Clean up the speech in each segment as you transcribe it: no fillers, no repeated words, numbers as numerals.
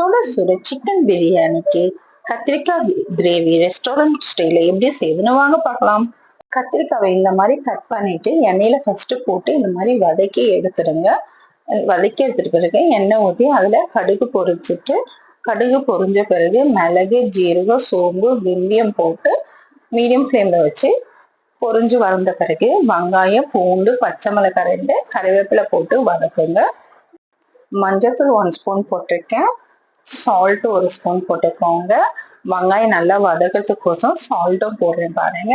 சுட சுட சிக்கன் பிரியாணிக்கு கத்திரிக்காய் கிரேவி ரெஸ்டாரண்ட் ஸ்டைல எப்படி செய்யுதுன்னு வாங்க பார்க்கலாம். கத்திரிக்காவை இந்த மாதிரி கட் பண்ணிட்டு எண்ணெயில ஃபர்ஸ்ட் போட்டு இந்த மாதிரி வதக்கி எடுத்துடுங்க. வதக்கி எடுத்துட்டு பிறகு எண்ணெய் ஊற்றி அதுல கடுகு பொரிச்சிட்டு, கடுகு பொரிஞ்ச பிறகு மிளகு, ஜீரகம், சோம்பு, வெந்தயம் போட்டு மீடியம் ஃப்ளேம்ல வச்சு பொரிஞ்சு வளர்ந்த பிறகு வெங்காயம், பூண்டு, பச்சை மிளகாய் 2, கறிவேப்பிலை போட்டு வதக்குங்க. மஞ்சத்தூள் 1 ஸ்பூன் போட்டிருக்கேன். சால்ட் 1 ஸ்பூன் போட்டுக்கோங்க. வெங்காயம் நல்லா வதக்கிறதுக்கோசம் சால்ட்டும் போடுறேன் பாருங்க.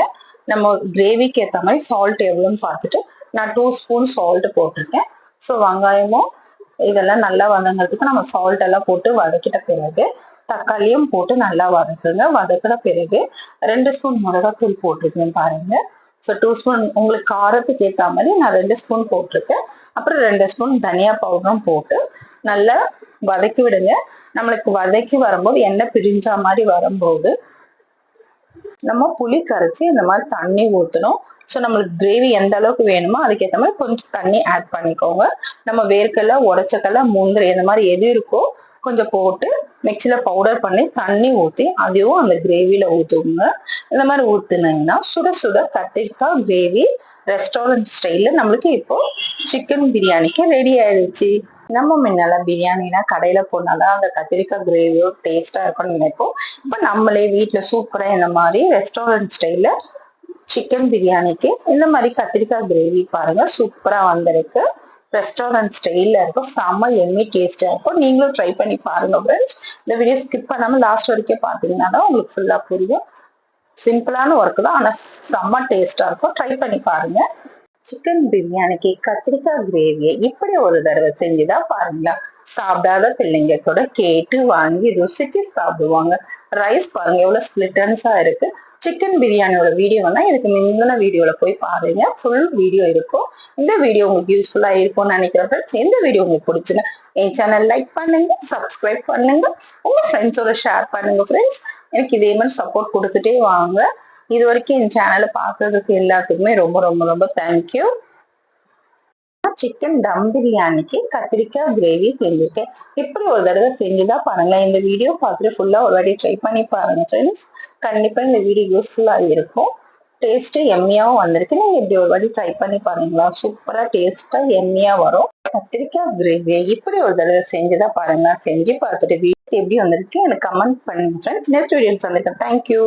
நம்ம கிரேவிக்கு ஏற்ற மாதிரி சால்ட் எவ்வளோன்னு பார்த்துட்டு நான் 2 ஸ்பூன் சால்ட் போட்டிருக்கேன். ஸோ வெங்காயமும் இதெல்லாம் நல்லா வதங்கிறதுக்கு நம்ம சால்ட் எல்லாம் போட்டு வதக்கிட்ட பிறகு தக்காளியும் போட்டு நல்லா வதக்குங்க. வதக்கின பிறகு 2 ஸ்பூன் மிளகாத்தூள் போட்டிருக்கேன் பாருங்க. ஸோ 2 ஸ்பூன் உங்களுக்கு காரத்துக்கு ஏற்ற மாதிரி நான் 2 ஸ்பூன் போட்டிருக்கேன். அப்புறம் 2 ஸ்பூன் தனியா பவுடரும் போட்டு நல்லா வதக்கி விடுங்க. நம்மளுக்கு வதக்கி வரும்போது எண்ணெய் பிரிஞ்சா மாதிரி வரும்போது நம்ம புளி கரைச்சி இந்த மாதிரி தண்ணி ஊற்றணும். ஸோ நம்மளுக்கு கிரேவி எந்த அளவுக்கு வேணுமோ அதுக்கேற்ற மாதிரி கொஞ்சம் தண்ணி ஆட் பண்ணிக்கோங்க. நம்ம வேர்க்கடலை, உடச்சக்கடலை, முந்திரி இந்த மாதிரி எது இருக்கோ கொஞ்சம் போட்டு மிக்சியில பவுடர் பண்ணி தண்ணி ஊற்றி அதையும் அந்த கிரேவியில ஊற்றுங்க. இந்த மாதிரி ஊற்றுனீங்கன்னா சுட சுட கத்திரிக்காய் கிரேவி ரெஸ்டாரண்ட் ஸ்டைல்ல நம்மளுக்கு இப்போ சிக்கன் பிரியாணிக்கு ரெடி ஆயிடுச்சு. நம்ம முன்னால பிரியாணினா கடையில போனாதான் அந்த கத்திரிக்காய் கிரேவியோ டேஸ்டா இருக்கும்னு நினைப்போம். இப்ப நம்மளே வீட்டுல சூப்பரா இந்த மாதிரி ரெஸ்டாரண்ட் ஸ்டைல்ல சிக்கன் பிரியாணிக்கு இந்த மாதிரி கத்திரிக்காய் கிரேவி பாருங்க சூப்பரா வந்திருக்கு. ரெஸ்டாரண்ட் ஸ்டைல்ல இருக்கும். செம்ம எம்மி டேஸ்டா இருக்கும். நீங்களும் ட்ரை பண்ணி பாருங்க ஃப்ரெண்ட்ஸ். இந்த வீடியோ ஸ்கிப் பண்ணாம லாஸ்ட் வரைக்கும் பாத்தீங்கன்னா தான் உங்களுக்கு ஃபுல்லா புரியும். சிம்பிளான ஒர்க் தான், ஆனா செம்ம டேஸ்டா இருக்கும். ட்ரை பண்ணி பாருங்க. சிக்கன் பிரியாணிக்கு கத்திரிக்காய் கிரேவியை இப்படி ஒரு தடவை செஞ்சுதான் பாருங்களா, சாப்பிடாத பிள்ளைங்க கூட கேட்டு வாங்கி ருசிச்சு சாப்பிடுவாங்க. ரைஸ் பாருங்க எவ்வளவு ஸ்பிளிட்டன்ஸா இருக்கு. சிக்கன் பிரியாணியோட வீடியோனா இதுக்கு முந்தின வீடியோல போய் பாருங்க, ஃபுல் வீடியோ இருக்கும். இந்த வீடியோ உங்களுக்கு யூஸ்ஃபுல்லா இருக்கும்னு நினைக்கிறேன் ஃப்ரெண்ட்ஸ். இந்த வீடியோ உங்களுக்கு பிடிச்சுன்னா என் சேனல் லைக் பண்ணுங்க, சப்ஸ்கிரைப் பண்ணுங்க, உங்க ஃப்ரெண்ட்ஸோட ஷேர் பண்ணுங்க ஃப்ரெண்ட்ஸ். எனக்கு இதே மாதிரி சப்போர்ட் கொடுத்துட்டே வாங்க. இது வரைக்கும் என் சேனலை பார்த்ததுக்கு எல்லாத்துக்குமே ரொம்ப ரொம்ப ரொம்ப தேங்க்யூ. சிக்கன் தம் பிரியாணிக்கு கத்திரிக்காய் கிரேவி செஞ்சிருக்கேன். இப்படி ஒரு தடவை செஞ்சுதான் பாருங்களேன். இந்த வீடியோ பார்த்துட்டு ஃபுல்லா ஒரு வாட்டி ட்ரை பண்ணி பாருங்க ஃப்ரெண்ட்ஸ். கண்டிப்பா இந்த வீடியோ யூஸ்ஃபுல்லா இருக்கும். டேஸ்ட் எம்மியாவும் வந்திருக்கு. நீங்க இப்படி ஒரு வாட்டி ட்ரை பண்ணி பாருங்களா, சூப்பரா டேஸ்டா எம்மியா வரும். கத்திரிக்காய் கிரேவி இப்படி ஒரு தடவை செஞ்சுதான் பாருங்க. செஞ்சு பார்த்துட்டு வீட்டுக்கு எப்படி வந்திருக்கு எனக்கு கமெண்ட் பண்ணுங்க ஃப்ரெண்ட்ஸ். நெக்ஸ்ட் வீடியோஸ் வந்திருக்கேன். தேங்க்யூ.